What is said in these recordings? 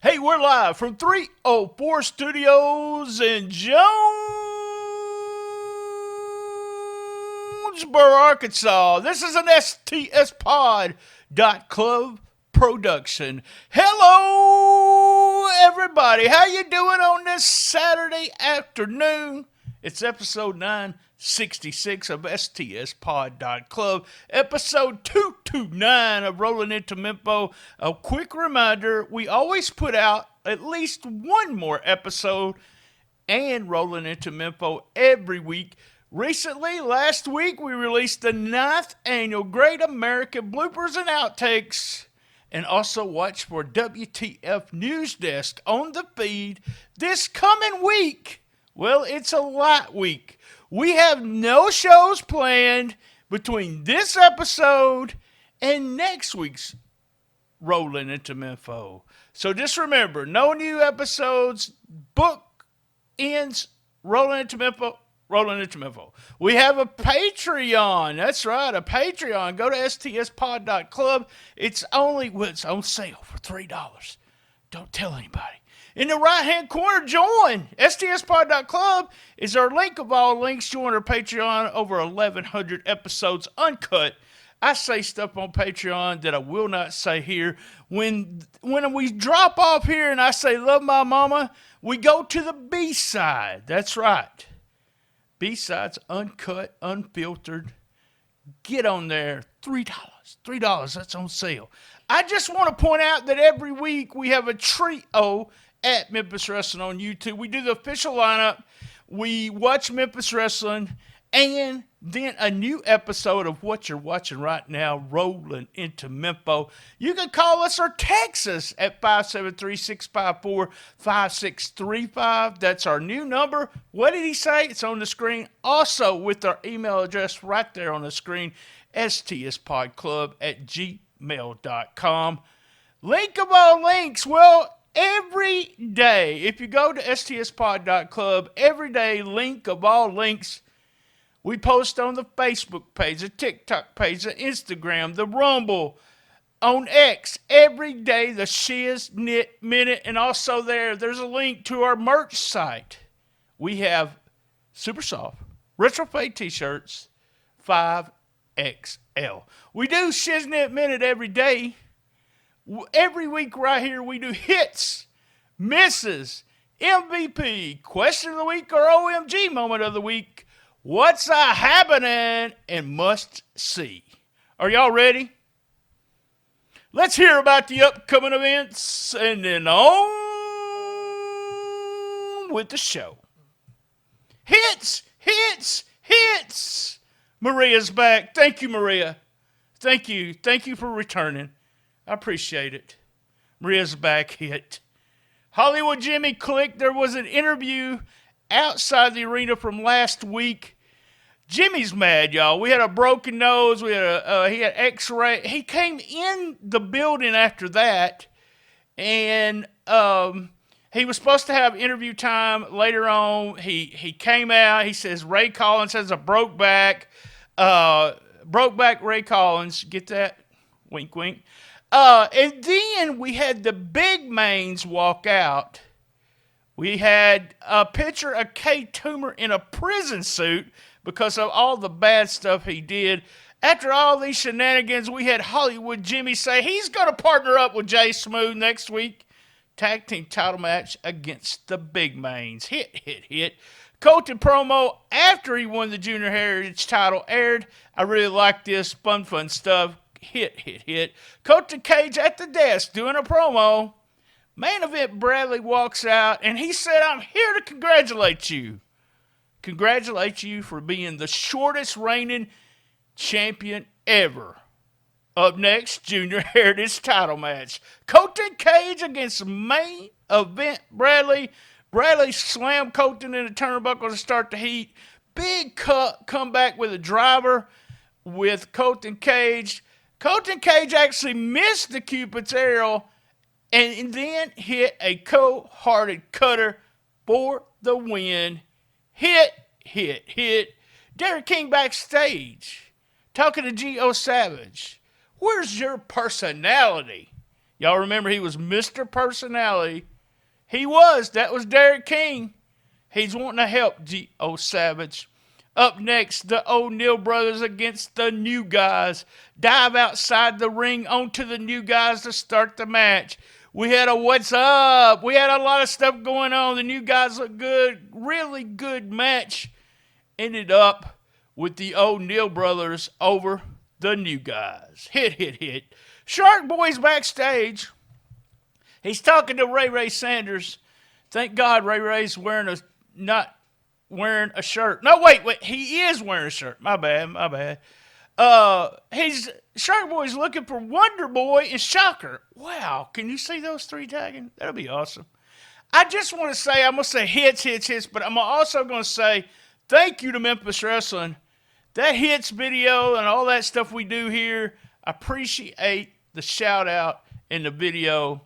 Hey, we're live from 304 Studios in Jonesboro, Arkansas. This is an STSPod.club production. Hello, everybody. How you doing on this Saturday afternoon? It's episode 966 of STSPod.club, episode 229 of Rolling Into Mempo. A quick reminder, we always put out at least one more episode and Rolling Into Mempo every week. Recently, last week, we released the 9th annual Great American Bloopers and Outtakes, and also watch for WTF News Desk on the feed this coming week. Well, it's a light week. We have no shows planned between this episode and next week's Rolling Into Mempo. So just remember, no new episodes, book ends, Rolling Into Mempo. Rolling Into Mempo. We have a Patreon. That's right, a Patreon. Go to stspod.club. It's on sale for $3. Don't tell anybody. In the right-hand corner, join. stspod.club is our link of all links. Join our Patreon. Over 1,100 episodes uncut. I say stuff on Patreon that I will not say here. When we drop off here and I say love my mama, we go to the B-side. That's right. B-sides, uncut, unfiltered. Get on there. $3. $3. That's on sale. I just want to point out that every week we have a trio at Memphis Wrestling on YouTube. We do the official lineup. We watch Memphis Wrestling. And then a new episode of what you're watching right now, Rolling Into Mempo. You can call us or text us at 573-654-5635. That's our new number. What did he say? It's on the screen. Also with our email address right there on the screen, stspodclub@gmail.com. Link of all links. Well, every day, if you go to stspod.club, every day, link of all links. We post on the Facebook page, the TikTok page, the Instagram, the Rumble, on X, every day, the Shiz Knit Minute, and also there's a link to our merch site. We have super soft retro fade t-shirts, 5XL. We do Shiz Knit Minute every day. Every week right here, we do hits, misses, MVP, question of the week, or OMG moment of the week. What's happening and must see. Are y'all ready? Let's hear about the upcoming events and then on with the show. Hits, hits, hits. Maria's back. Thank you, Maria. Thank you. Thank you for returning. I appreciate it. Maria's back hit. Hollywood Jimmy clicked. There was an interview outside the arena from last week. Jimmy's mad, y'all. We had a broken nose. He had X-ray. He came in the building after that, and he was supposed to have interview time later on. He came out. He says Ray Collins has a broke back. Ray Collins. Get that? Wink, wink. And then we had the big mains walk out. We had a picture of Kay Toomer in a prison suit because of all the bad stuff he did. After all these shenanigans, we had Hollywood Jimmy say he's going to partner up with Jay Smooth next week. Tag team title match against the big mains. Hit, hit, hit. Colton promo after he won the Junior Heritage title aired. I really like this. Fun stuff. Hit, hit, hit. Colton Cage at the desk doing a promo. Main event Bradley walks out and he said, I'm here to congratulate you. Congratulate you for being the shortest reigning champion ever. Up next, Junior Heritage title match. Colton Cage against main event Bradley. Bradley slammed Colton in the turnbuckle to start the heat. Big cut comeback with a driver with Colton Cage. Colton Cage actually missed the Cupid's arrow and then hit a cold-hearted cutter for the win. Hit, hit, hit. Derek King backstage talking to G.O. Savage. Where's your personality? Y'all remember he was Mr. Personality. That was Derek King. He's wanting to help G.O. Savage. Up next, the O'Neal brothers against the New Guys. Dive outside the ring onto the New Guys to start the match. We had a what's up. We had a lot of stuff going on. The New Guys look good. Really good match. Ended up with the O'Neal brothers over the New Guys. Hit. Shark Boy's backstage. He's talking to Ray Sanders. Thank God Ray Ray's not wearing a shirt. No, wait, he is wearing a shirt. My bad. Shark Boy's looking for Wonder Boy and Shocker. Wow, can you see those three tagging? That'll be awesome. I just want to say, I'm going to say hits, but I'm also going to say thank you to Memphis Wrestling. That hits video and all that stuff we do here, I appreciate the shout out in the video.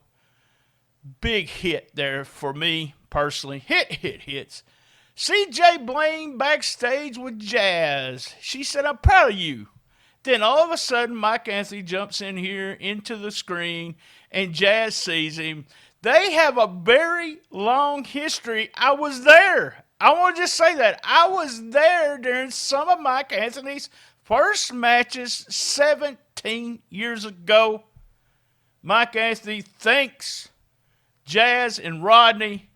Big hit there for me personally. Hits. CJ Blaine backstage with Jazz. She said, I'm proud of you. Then all of a sudden, Mike Anthony jumps in here into the screen, and Jazz sees him. They have a very long history. I was there. I want to just say that. I was there during some of Mike Anthony's first matches 17 years ago. Mike Anthony thanks Jazz and Rodney.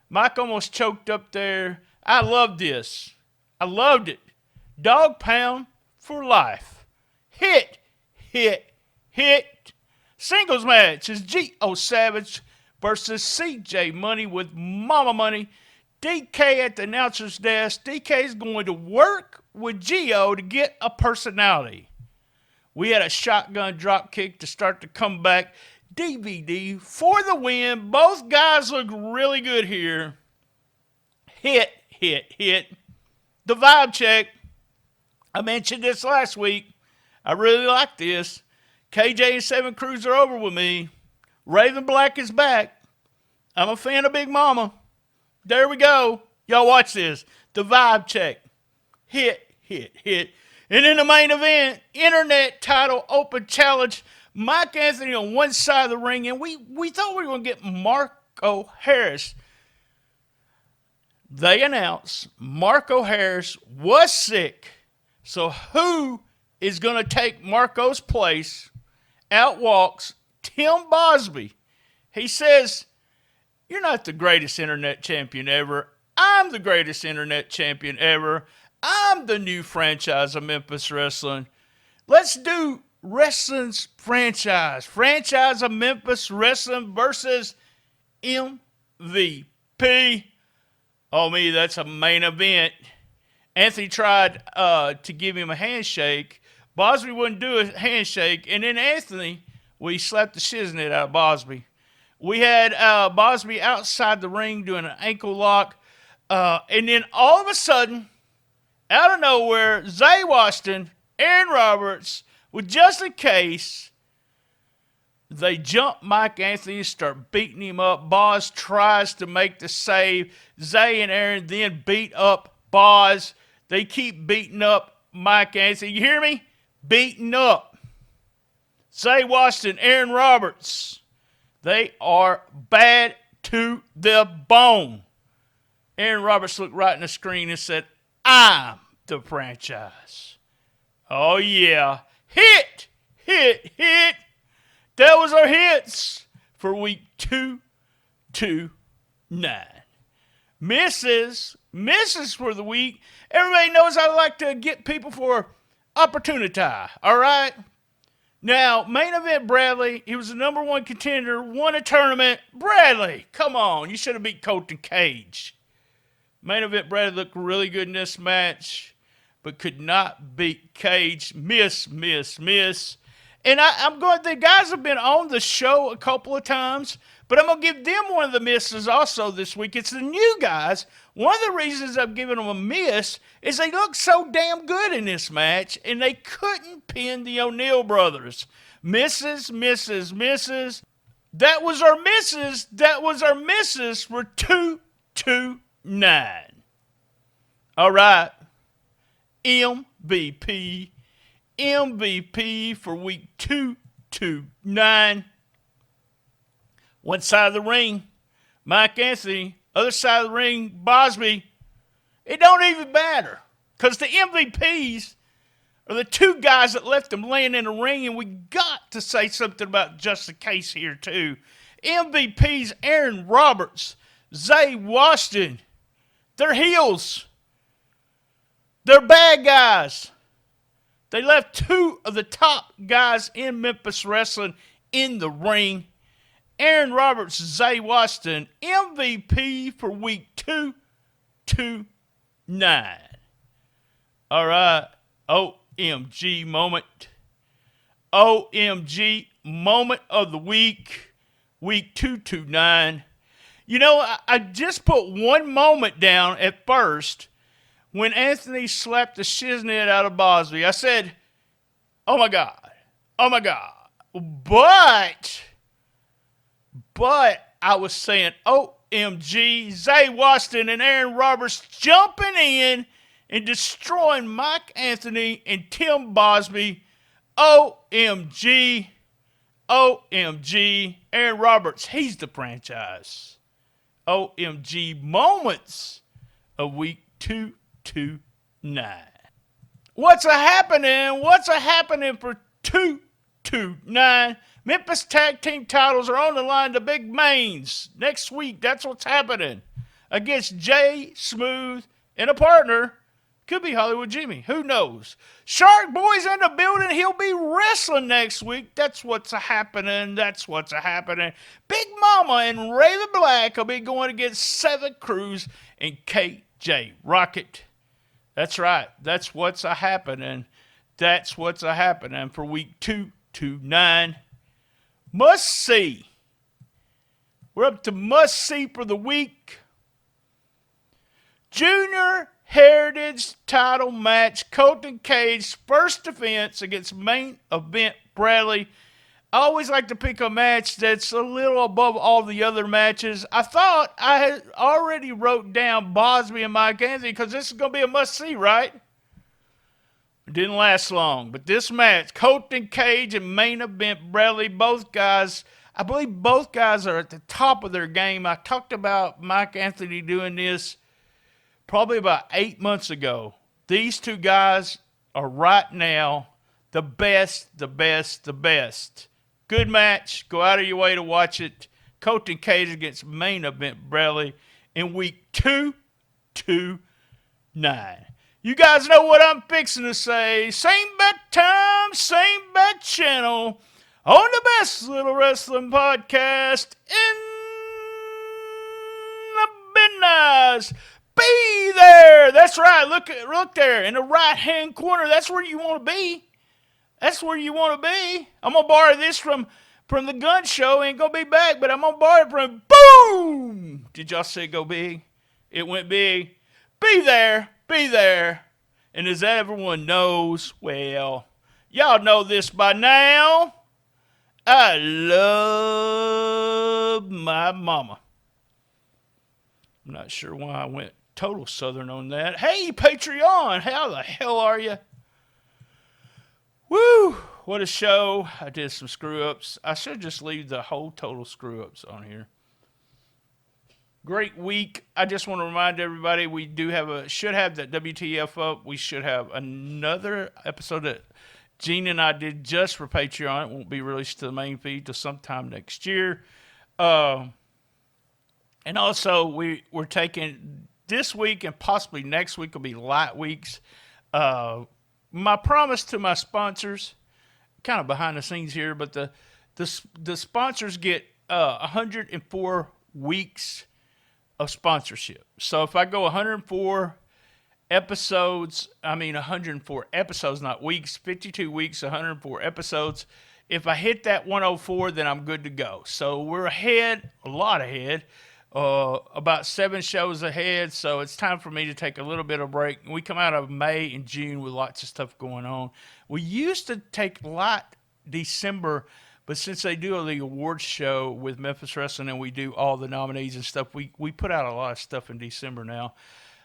Mike almost choked up there. I loved this. I loved it. Dog pound for life. Hit. Singles match is G.O. Savage versus CJ Money with Mama Money. DK at the announcer's desk. DK is going to work with G.O. to get a personality. We had a shotgun drop kick to start the comeback. DVD for the win. Both guys look really good here. Hit. The vibe check. I mentioned this last week. I really like this. KJ and Seven Crews are over with me. Raven Black is back. I'm a fan of Big Mama. There we go. Y'all watch this. The vibe check. Hit. And in the main event, Internet title open challenge. Mike Anthony on one side of the ring, and we thought we were going to get Marco Harris. They announced Marco Harris was sick. So who is going to take Marco's place? Out walks Tim Bosby. He says, you're not the greatest internet champion ever. I'm the greatest internet champion ever. I'm the new franchise of Memphis Wrestling. Let's do wrestling's franchise. Franchise of Memphis Wrestling versus MVP. Oh, me, that's a main event. Anthony tried to give him a handshake. Bosby wouldn't do a handshake. And then Anthony, we slapped the shiznit out of Bosby. We had Bosby outside the ring doing an ankle lock. And then all of a sudden, out of nowhere, Zay Washington, Aaron Roberts, with Justin Case, they jump Mike Anthony, start beating him up. Boz tries to make the save. Zay and Aaron then beat up Boz. They keep beating up Mike Anthony. You hear me? Beating up. Zay Washington, Aaron Roberts. They are bad to the bone. Aaron Roberts looked right in the screen and said, I'm the franchise. Oh, yeah. Hit. That was our hits for week 229. Misses for the week. Everybody knows I like to get people for opportunity. All right? Now, main event Bradley, he was the number one contender, won a tournament. Bradley, come on. You should have beat Colton Cage. Main event Bradley looked really good in this match, but could not beat Cage. Miss. And the guys have been on the show a couple of times, but I'm going to give them one of the misses also this week. It's the new guys. One of the reasons I'm giving them a miss is they look so damn good in this match, and they couldn't pin the O'Neal brothers. Misses. That was our misses for 229. All right. MVP for week 229. One side of the ring, Mike Anthony. Other side of the ring, Bosby. It don't even matter. Because the MVPs are the two guys that left them laying in the ring, and we got to say something about just the case here, too. MVPs, Aaron Roberts, Zay Washington. They're heels. They're bad guys. They left two of the top guys in Memphis Wrestling in the ring. Aaron Roberts, Zay Washington, MVP for week 229. All right. OMG moment. OMG moment of the week. Week 229. You know, I just put one moment down at first when Anthony slapped the shiznit out of Bosby. I said, oh my God. Oh my God. But I was saying, OMG, Zay Washington and Aaron Roberts jumping in and destroying Mike Anthony and Tim Bosby. OMG, OMG, Aaron Roberts, he's the franchise. OMG moments of week 229. What's a-happening? What's a-happening for 229? Memphis Tag Team titles are on the line. The big mains next week. That's what's happening against Jay Smooth and a partner. Could be Hollywood Jimmy. Who knows? Shark Boy's in the building. He'll be wrestling next week. That's what's a-happening. That's what's a-happening. Big Mama and Raven Black will be going against Seven Cruz and KJ Rocket. That's right. That's what's a-happening. That's what's a-happening for week 229. Must see. We're up to must see for the week. Junior Heritage title match. Colton Cage first defense against main event Bradley. I always like to pick a match that's a little above all the other matches. I thought I had already wrote down Bosby and Mike Anthony because this is going to be a must-see, right? It didn't last long. But this match, Colton Cage and main event Bradley, both guys, I believe both guys are at the top of their game. I talked about Mike Anthony doing this probably about 8 months ago. These two guys are right now the best. Good match. Go out of your way to watch it. Colton Cage against main event Bradley in week 229. You guys know what I'm fixing to say. Same bat time, same bat channel on the best little wrestling podcast in the business. Be there. That's right. Look there in the right-hand corner. That's where you want to be. That's where you want to be. I'm going to borrow this from the gun show. Ain't going to be back, but I'm going to borrow it from boom. Did y'all say go big? It went big. Be there. Be there. And as everyone knows, well, y'all know this by now. I love my mama. I'm not sure why I went total Southern on that. Hey, Patreon, how the hell are you? Woo, what a show. I did some screw-ups. I should just leave the whole total screw-ups on here. Great week. I just want to remind everybody we should have that WTF up. We should have another episode that Gene and I did just for Patreon. It won't be released to the main feed till sometime next year. And also, we're taking this week and possibly next week will be light weeks. My promise to my sponsors, kind of behind the scenes here, but the sponsors get 104 weeks of sponsorship. So if I go 104 episodes, 104 episodes, not weeks, 52 weeks, 104 episodes. If I hit that 104, then I'm good to go. So we're ahead, a lot ahead, about 7 shows ahead. So it's time for me to take a little bit of break. We come out of May and June with lots of stuff going on. We used to take light December, but since they do the awards show with Memphis Wrestling and we do all the nominees and stuff, we put out a lot of stuff in December now.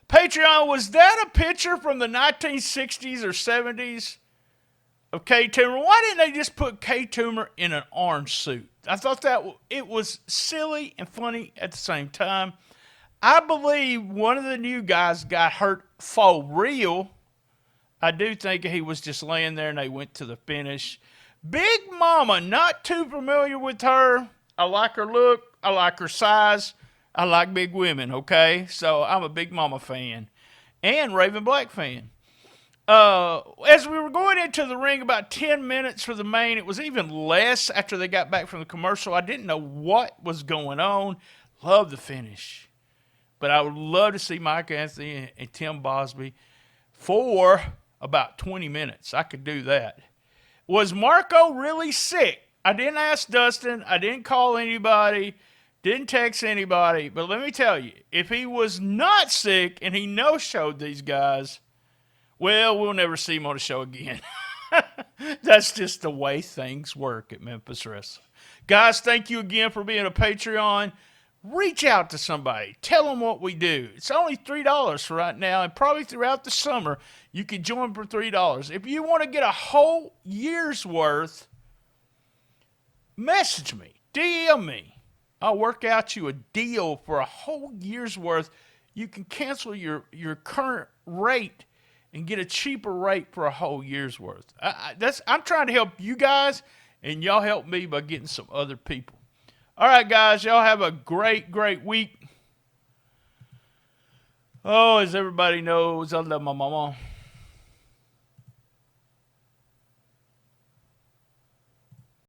Patreon, was that a picture from the 1960s or 70s? of K Toomer. Why didn't they just put K Toomer in an orange suit? I thought that it was silly and funny at the same time. I believe one of the new guys got hurt for real. I do think he was just laying there and they went to the finish. Big Mama, not too familiar with her. I like her look. I like her size. I like big women, okay? So I'm a Big Mama fan and Raven Black fan. As we were going into the ring, about 10 minutes for the main, it was even less after they got back from the commercial. I didn't know what was going on. Love the finish. But I would love to see Mike Anthony and Tim Bosby for about 20 minutes. I could do that. Was Marco really sick? I didn't ask Dustin. I didn't call anybody. Didn't text anybody. But let me tell you, if he was not sick and he no-showed these guys, well, we'll never see him on the show again. That's just the way things work at Memphis Wrestling. Guys, thank you again for being a Patreon. Reach out to somebody. Tell them what we do. It's only $3 for right now, and probably throughout the summer, you can join for $3. If you want to get a whole year's worth, message me. DM me. I'll work out you a deal for a whole year's worth. You can cancel your current rate and get a cheaper rate for a whole year's worth. I'm trying to help you guys, and y'all help me by getting some other people. All right, guys, y'all have a great, great week. Oh, as everybody knows, I love my mama.